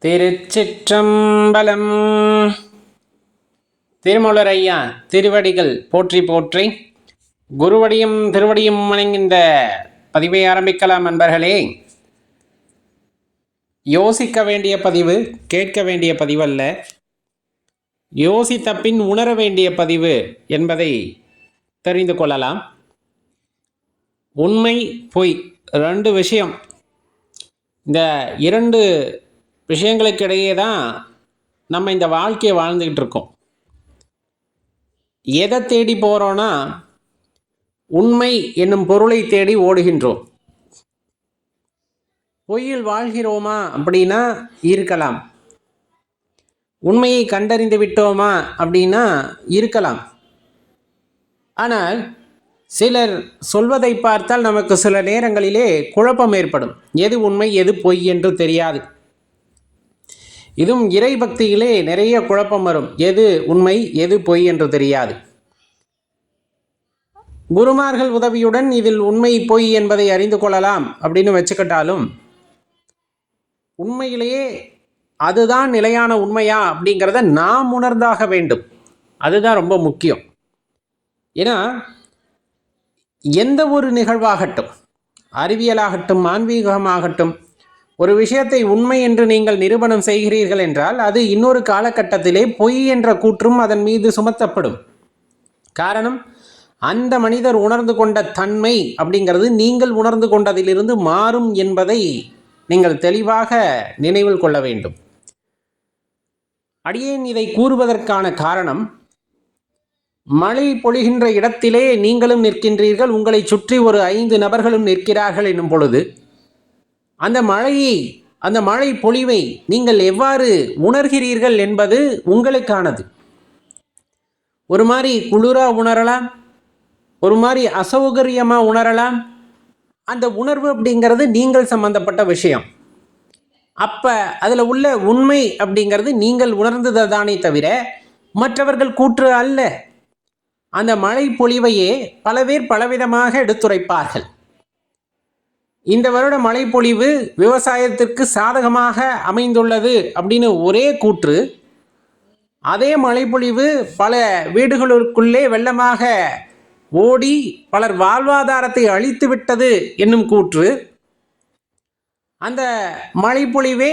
திருச்சிற்றம்பலம். திருமூலரையா திருவடிகள் போற்றி போற்றி. குருவடியும் திருவடியும் வணங்கின்ற பதிவை ஆரம்பிக்கலாம். நண்பர்களே, யோசிக்க வேண்டிய பதிவு, கேட்க வேண்டிய பதிவல்ல, யோசித்த பின் உணர வேண்டிய பதிவு என்பதை தெரிந்து கொள்ளலாம். உண்மை பொய் ரெண்டு விஷயம். இந்த இரண்டு விஷயங்களுக்கு இடையே தான் நம்ம இந்த வாழ்க்கையை வாழ்ந்துக்கிட்டு இருக்கோம். எதை தேடி போகிறோன்னா, உண்மை என்னும் பொருளை தேடி ஓடுகின்றோம். பொய்யில் வாழ்கிறோமா அப்படின்னா இருக்கலாம். உண்மையை கண்டறிந்து விட்டோமா அப்படின்னா இருக்கலாம். ஆனால் சிலர் சொல்வதை பார்த்தால் நமக்கு சில நேரங்களிலே குழப்பம் ஏற்படும். எது உண்மை எது பொய் என்று தெரியாது. இதுவும் இறை பக்தியிலே நிறைய குழப்பம் வரும். எது உண்மை எது பொய் என்று தெரியாது. குருமார்கள் உதவியுடன் இதில் உண்மை பொய் என்பதை அறிந்து கொள்ளலாம் அப்படின்னு வச்சுக்கிட்டாலும், உண்மையிலேயே அதுதான் நிலையான உண்மையா அப்படிங்கிறத நாம் உணர்ந்தாக வேண்டும். அதுதான் ரொம்ப முக்கியம். ஏன்னா எந்த ஒரு நிகழ்வாகட்டும், அறிவியலாகட்டும் ஆன்மீகமாகட்டும், ஒரு விஷயத்தை உண்மை என்று நீங்கள் நிரூபணம் செய்கிறீர்கள் என்றால் அது இன்னொரு காலகட்டத்திலே பொய் என்ற கூற்றும் அதன் மீது சுமத்தப்படும். காரணம், அந்த மனிதர் உணர்ந்து கொண்ட தன்மை அப்படிங்கிறது நீங்கள் உணர்ந்து கொண்டதிலிருந்து மாறும் என்பதை நீங்கள் தெளிவாக நினைவில் கொள்ள வேண்டும். அடியேன் இதை கூறுவதற்கான காரணம், மழை பொழிகின்ற இடத்திலே நீங்களும் நிற்கின்றீர்கள், உங்களை சுற்றி ஒரு 5 நபர்களும் நிற்கிறார்கள் என்னும் பொழுது அந்த மழை பொழிவை நீங்கள் எவ்வாறு உணர்கிறீர்கள் என்பது உங்களுக்கானது. ஒரு மாதிரி குளிரா உணரலாம், ஒரு மாதிரி அசௌகரியமாக உணரலாம். அந்த உணர்வு அப்படிங்கிறது நீங்கள் சம்பந்தப்பட்ட விஷயம். அப்போ அதில் உள்ள உண்மை அப்படிங்கிறது நீங்கள் உணர்ந்தது தானே தவிர மற்றவர்கள் கூற்று அல்ல. அந்த மழை பொழிவையே பல பேர் பலவிதமாக எடுத்துரைப்பார்கள். இந்த வருட மழைப்பொழிவு விவசாயத்திற்கு சாதகமாக அமைந்துள்ளது அப்படின்னு ஒரே கூற்று, அதே மழைப்பொழிவு பல வீடுகளுக்குள்ளே வெள்ளமாக ஓடி பலர் வாழ்வாதாரத்தை அழித்து விட்டது என்னும் கூற்று, அந்த மழைப்பொழிவே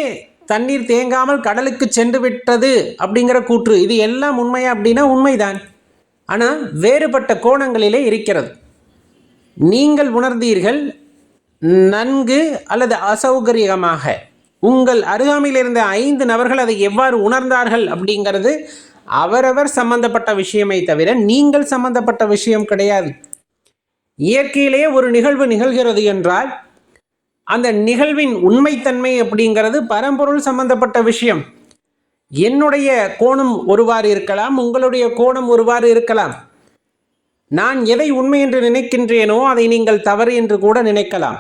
தண்ணீர் தேங்காமல் கடலுக்கு சென்று விட்டது அப்படிங்கிற கூற்று, இது எல்லாம் உண்மையா அப்படின்னா உண்மைதான். ஆனால் வேறுபட்ட கோணங்களிலே இருக்கிறது. நீங்கள் உணர்ந்தீர்கள் நன்கு அல்லது அசௌகரியமாக. உங்கள் அருகாமையில் இருந்த 5 நபர்கள் அதை எவ்வாறு உணர்ந்தார்கள் அப்படிங்கிறது அவரவர் சம்பந்தப்பட்ட விஷயமே தவிர நீங்கள் சம்பந்தப்பட்ட விஷயம் கிடையாது. இயற்கையிலே ஒரு நிகழ்வு நிகழ்கிறது என்றால் அந்த நிகழ்வின் உண்மைத்தன்மை அப்படிங்கிறது பரம்பொருள் சம்பந்தப்பட்ட விஷயம். என்னுடைய கோணம் ஒருவாறு இருக்கலாம், உங்களுடைய கோணம் ஒருவாறு இருக்கலாம். நான் எதை உண்மை என்று நினைக்கின்றேனோ அதை நீங்கள் தவறு என்று கூட நினைக்கலாம்.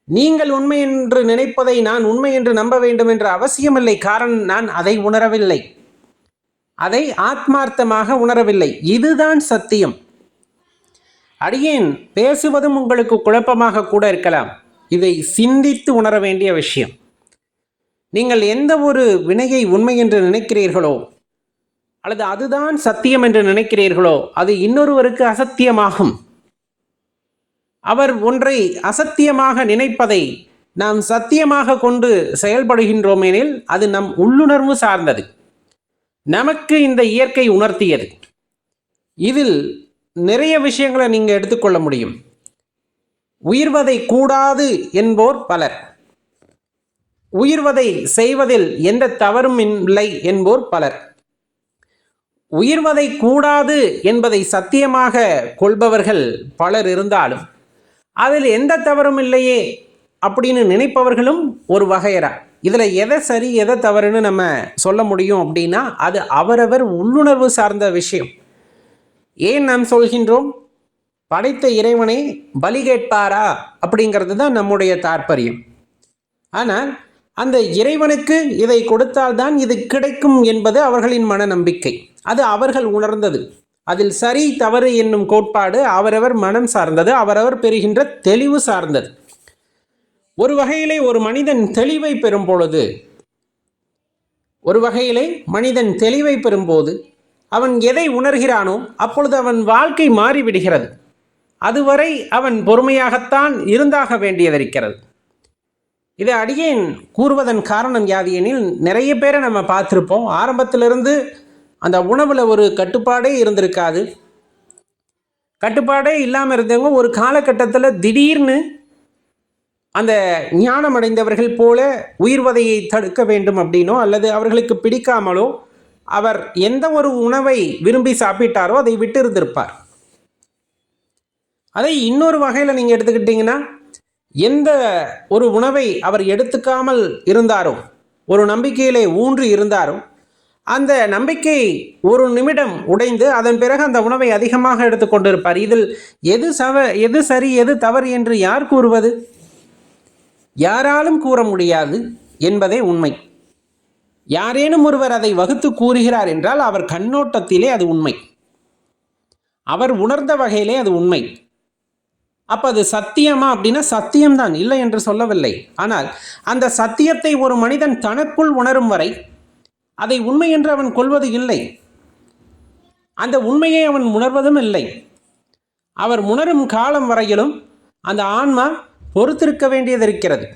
நீங்கள் உண்மை என்று நினைப்பதை நான் உண்மை என்று நம்ப வேண்டும் என்ற அவசியமில்லை. காரணம், நான் அதை உணரவில்லை, அதை ஆத்மார்த்தமாக உணரவில்லை. இதுதான் சத்தியம். அடியேன் பேசுவதும் உங்களுக்கு குழப்பமாக கூட இருக்கலாம். இதை சிந்தித்து உணர வேண்டிய விஷயம். நீங்கள் எந்த ஒரு வினையை உண்மை என்று நினைக்கிறீர்களோ அல்லது அதுதான் சத்தியம் என்று நினைக்கிறீர்களோ அது இன்னொருவருக்கு அசத்தியமாகும். அவர் ஒன்றை அசத்தியமாக நினைப்பதை நாம் சத்தியமாக கொண்டு செயல்படுகின்றோம் எனில் அது நம் உள்ளுணர்வு சார்ந்தது, நமக்கு இந்த இயற்கை உணர்த்தியது. இதில் நிறைய விஷயங்களை நீங்கள் எடுத்துக்கொள்ள முடியும். உயிர்வதை கூடாது என்போர் பலர், உயிர்வதை செய்வதில் எந்த தவறும் இல்லை என்போர் பலர். உயிர்வதை கூடாது என்பதை சத்தியமாக கொள்பவர்கள் பலர் இருந்தாலும் அதில் எந்த தவறும் இல்லையே அப்படின்னு நினைப்பவர்களும் ஒரு வகையரா. இதில் எதை சரி எதை தவறுன்னு நம்ம சொல்ல முடியும் அப்படின்னா அது அவரவர் உள்ளுணர்வு சார்ந்த விஷயம். ஏன் நாம் சொல்கின்றோம், படைத்த இறைவனை பலி கேட்பாரா அப்படிங்கிறது தான் நம்முடைய தாற்பயம். ஆனால் அந்த இறைவனுக்கு இதை கொடுத்தால்தான் இது கிடைக்கும் என்பது அவர்களின் மன நம்பிக்கை. அது அவர்கள் உணர்ந்தது. அதில் சரி தவறு என்னும் கோட்பாடு அவரவர் மனம் சார்ந்தது, அவரவர் பெறுகின்ற தெளிவு சார்ந்தது. ஒரு வகையிலே ஒரு மனிதன் தெளிவை பெறும் பொழுது ஒரு வகையிலே மனிதன் தெளிவை பெறும்போது அவன் எதை உணர்கிறானோ அப்பொழுது அவன் வாழ்க்கை மாறிவிடுகிறது. அதுவரை அவன் பொறுமையாகத்தான் இருந்தாக வேண்டியதிருக்கிறது. இதை அடியேன் கூறுவதன் காரணம் யாது எனில், நிறைய பேரை நம்ம பார்த்துருப்போம். ஆரம்பத்திலிருந்து அந்த உணவில் ஒரு கட்டுப்பாடே இருந்திருக்காது. கட்டுப்பாடே இல்லாமல் இருந்தவங்க ஒரு காலகட்டத்தில் திடீர்னு அந்த ஞானம் அடைந்தவர்கள் போல உயிர்வதையை தடுக்க வேண்டும் அப்படின்னோ அல்லது அவர்களுக்கு பிடிக்காமலோ அவர் எந்த ஒரு உணவை விரும்பி சாப்பிட்டாரோ அதை விட்டு இருந்திருப்பார். அதை இன்னொரு வகையில் நீங்கள் எடுத்துக்கிட்டிங்கன்னா, எந்த ஒரு உணவை அவர் எடுத்துக்காமல் இருந்தாரோ, ஒரு நம்பிக்கையிலே ஊன்றி இருந்தாரோ, அந்த நம்பிக்கை ஒரு நிமிடம் உடைந்து அதன் பிறகு அந்த உணவை அதிகமாக எடுத்துக்கொண்டிருப்பார். இதில் எது சரி எது தவறு என்று யார் கூறுவது? யாராலும் கூற முடியாது என்பதே உண்மை. யாரேனும் ஒருவர் அதை வகுத்து கூறுகிறார் என்றால் அவர் கண்ணோட்டத்திலே அது உண்மை, அவர் உணர்ந்த வகையிலே அது உண்மை. அப்போ அது சத்தியமா அப்படின்னா சத்தியம்தான், இல்லை என்று சொல்லவில்லை. ஆனால் அந்த சத்தியத்தை ஒரு மனிதன் தனக்குள் உணரும் வரை அதை உண்மை என்று அவன் கொள்வது இல்லை. அந்த உண்மையை அவன் உணர்வதும் இல்லை. அவர் உணரும் காலம் வரையிலும் அந்த ஆன்மா பொறுத்திருக்க வேண்டியது இருக்கிறது.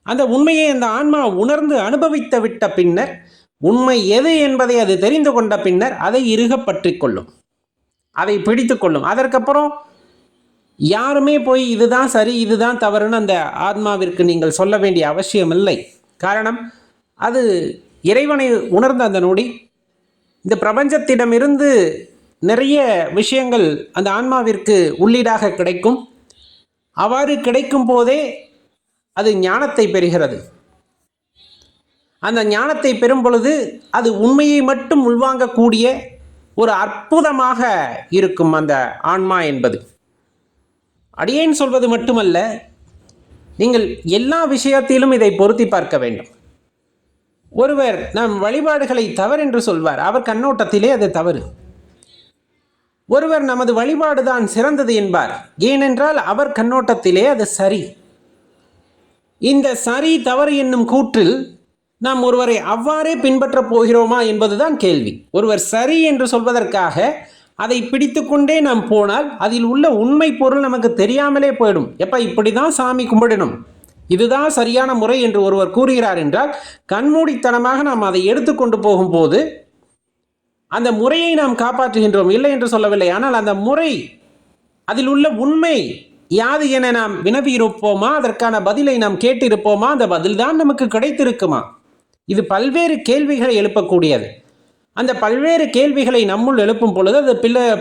அந்த உண்மையை அந்த ஆன்மா உணர்ந்து அனுபவித்து விட்ட பின்னர், உண்மை எது என்பதை அது தெரிந்து கொண்ட பின்னர் அதை இறுக பற்றி கொள்ளும், அதை பிடித்து கொள்ளும். அதற்கப்புறம் யாருமே போய் இதுதான் சரி இதுதான் தவறுன்னு அந்த ஆன்மாவிற்கு நீங்கள் சொல்ல வேண்டிய அவசியம் இல்லை. காரணம், அது இறைவனை உணர்ந்த அந்த நொடி இந்த பிரபஞ்சத்திடமிருந்து நிறைய விஷயங்கள் அந்த ஆன்மாவிற்கு உள்ளீடாக கிடைக்கும். அவ்வாறு கிடைக்கும் போதே அது ஞானத்தை பெறுகிறது. அந்த ஞானத்தை பெறும் பொழுது அது உண்மையை மட்டும் உள்வாங்கக்கூடிய ஒரு அற்புதமாக இருக்கும் அந்த ஆன்மா என்பது. அடியேன் சொல்வது மட்டுமல்ல, நீங்கள் எல்லா விஷயத்திலும் இதை பொருத்தி பார்க்க வேண்டும். ஒருவர் நம் வழிபாடுகளை தவறென்று சொல்வார், அவர் கண்ணோட்டத்திலே அது தவறு. ஒருவர் நமது வழிபாடுதான் சிறந்தது என்பார், ஏனென்றால் அவர் கண்ணோட்டத்திலே அது சரி. இந்த சரி தவறு என்னும் கூற்றில் நாம் ஒருவரை அவ்வாறே பின்பற்றப் போகிறோமா என்பதுதான் கேள்வி. ஒருவர் சரி என்று சொல்வதற்காக அதை பிடித்து கொண்டே நாம் போனால் அதில் உள்ள உண்மை பொருள் நமக்கு தெரியாமலே போயிடும். எப்போ இப்படி தான் சாமி கும்பிடணும், இதுதான் சரியான முறை என்று ஒருவர் கூறுகிறார் என்றால் கண்மூடித்தனமாக நாம் அதை எடுத்துக்கொண்டு போகும்போது அந்த முறையை நாம் காப்பாற்றுகின்றோம், இல்லை என்று சொல்லவில்லை. ஆனால் அந்த முறை, அதில் உள்ள உண்மை யாது என நாம் வினவியிருப்போமா? அதற்கான பதிலை நாம் கேட்டிருப்போமா? அந்த பதில் தான் நமக்கு கிடைத்திருக்குமா? இது பல்வேறு கேள்விகளை எழுப்பக்கூடியது. அந்த பல்வேறு கேள்விகளை நம்முள் எழுப்பும் பொழுது, அது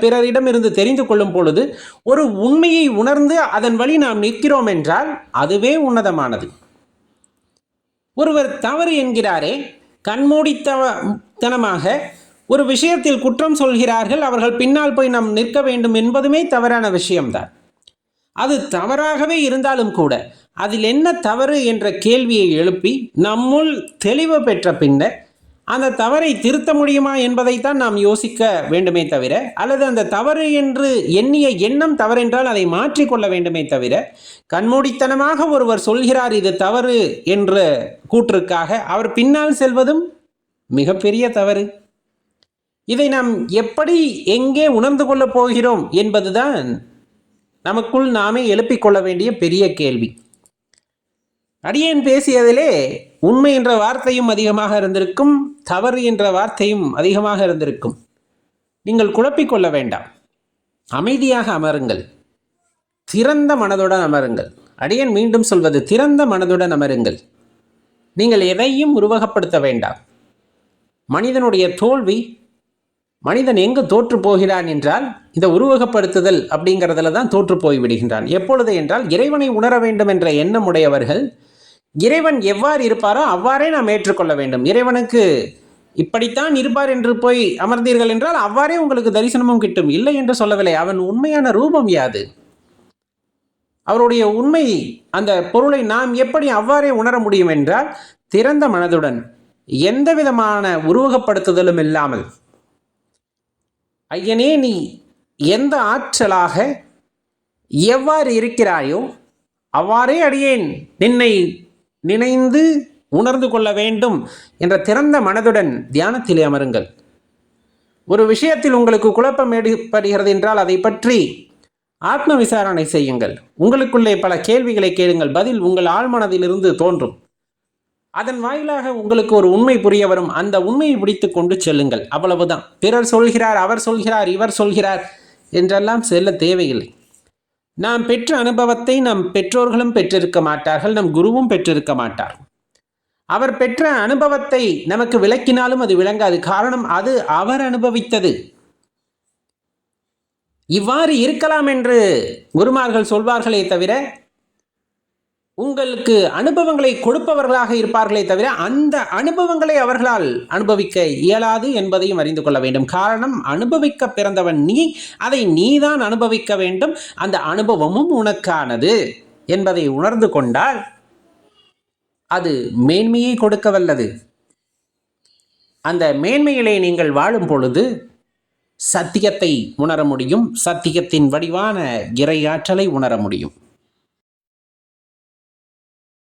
பிறரிடமிருந்து தெரிந்து கொள்ளும் பொழுது ஒரு உண்மையை உணர்ந்து அதன் வழி நாம் நிற்கிறோம் என்றால் அதுவே உன்னதமானது. ஒருவர் தவறு என்கிறாரே, கண்மூடித்தனமாக ஒரு விஷயத்தில் குற்றம் சொல்கிறார்கள், அவர்கள் பின்னால் போய் நாம் நிற்க வேண்டும் என்பதுமே தவறான விஷயம்தான். அது தவறாகவே இருந்தாலும் கூட அதில் என்ன தவறு என்ற கேள்வியை எழுப்பி நம்முள் தெளிவு பெற்ற பின்னர் அந்த தவறை திருத்த முடியுமா என்பதைத்தான் நாம் யோசிக்க வேண்டுமே தவிர, அல்லது அந்த தவறு என்று எண்ணிய எண்ணம் தவறென்றால் அதை மாற்றிக்கொள்ள வேண்டுமே தவிர, கண்மூடித்தனமாக ஒருவர் சொல்கிறார் இது தவறு என்ற கூற்றுக்காக அவர் பின்னால் செல்வதும் மிகப்பெரிய தவறு. இதை நாம் எப்படி எங்கே உணர்ந்து கொள்ளப் போகிறோம் என்பதுதான் நமக்குள் நாமே எழுப்பிக் கொள்ள வேண்டிய பெரிய கேள்வி. அடியேன் பேசியதிலே உண்மை என்ற வார்த்தையும் அதிகமாக இருந்திருக்கும், தவறு என்ற வார்த்தையும் அதிகமாக இருந்திருக்கும். நீங்கள் குழப்பிக்கொள்ள வேண்டாம், அமைதியாக அமருங்கள், திறந்த மனதுடன் அமருங்கள். அடியேன் மீண்டும் சொல்வது, திறந்த மனதுடன் அமருங்கள். நீங்கள் எதையும் உருவகப்படுத்த வேண்டாம். மனிதனுடைய தோல்வி, மனிதன் எங்கு தோற்று போகிறான் என்றால் இந்த உருவகப்படுத்துதல் அப்படிங்கிறதுல தான் தோற்று போய் விடுகின்றான். எப்பொழுது என்றால், இறைவனை உணர வேண்டும் என்ற எண்ணம் உடையவர்கள் இறைவன் எவ்வாறு இருப்பாரோ அவ்வாறே நாம் ஏற்றுக்கொள்ள வேண்டும். இறைவனுக்கு இப்படித்தான் இருப்பார் என்று போய் அமர்ந்தீர்கள் என்றால் அவ்வாறே உங்களுக்கு தரிசனமும் கிட்டும், இல்லை என்று சொல்லவில்லை. அவன் உண்மையான ரூபம் யாது, அவருடைய உண்மை அந்த பொருளை நாம் எப்படி அவ்வாறே உணர முடியும் என்றால், திறந்த மனதுடன் எந்த விதமான உருவகப்படுத்துதலும் இல்லாமல், ஐயனே நீ எந்த ஆற்றலாக எவ்வாறு இருக்கிறாயோ அவ்வாறே அடியேன் நின்னை நினைந்து உணர்ந்து கொள்ள வேண்டும் என்ற திறந்த மனதுடன் தியானத்திலே அமருங்கள். ஒரு விஷயத்தில் உங்களுக்கு குழப்பம் ஏற்படுகிறது என்றால் அதை பற்றி ஆத்ம விசாரணை செய்யுங்கள். உங்களுக்குள்ளே பல கேள்விகளை கேளுங்கள். பதில் உங்கள் ஆழ்மனதிலிருந்து தோன்றும். அதன் வாயிலாக உங்களுக்கு ஒரு உண்மை புரிய வரும். அந்த உண்மையை பிடித்து கொண்டு செல்லுங்கள். அவ்வளவுதான். பிறர் சொல்கிறார், அவர் சொல்கிறார், இவர் சொல்கிறார் என்றெல்லாம் செல்ல தேவையில்லை. நாம் பெற்ற அனுபவத்தை நம் பெற்றோர்களும் பெற்றிருக்க மாட்டார்கள், நம் குருவும் பெற்றிருக்க மாட்டார். அவர் பெற்ற அனுபவத்தை நமக்கு விளக்கினாலும் அது விளங்காது. காரணம், அது அவர் அனுபவித்தது. இவ்வாறு இருக்கலாம் என்று குருமார்கள் சொல்வார்களே தவிர, உங்களுக்கு அனுபவங்களை கொடுப்பவர்களாக இருப்பார்களே தவிர அந்த அனுபவங்களை அவர்களால் அனுபவிக்க இயலாது என்பதையும் அறிந்து கொள்ள வேண்டும். காரணம், அனுபவிக்க பிறந்தவன் நீ, அதை நீதான் அனுபவிக்க வேண்டும். அந்த அனுபவமும் உனக்கானது என்பதை உணர்ந்து கொண்டால் அது மேன்மையை கொடுக்க வல்லது. அந்த மேன்மையிலே நீங்கள் வாழும் பொழுது சத்தியத்தை உணர முடியும். சத்தியத்தின் வடிவான இறையாற்றலை உணர முடியும்.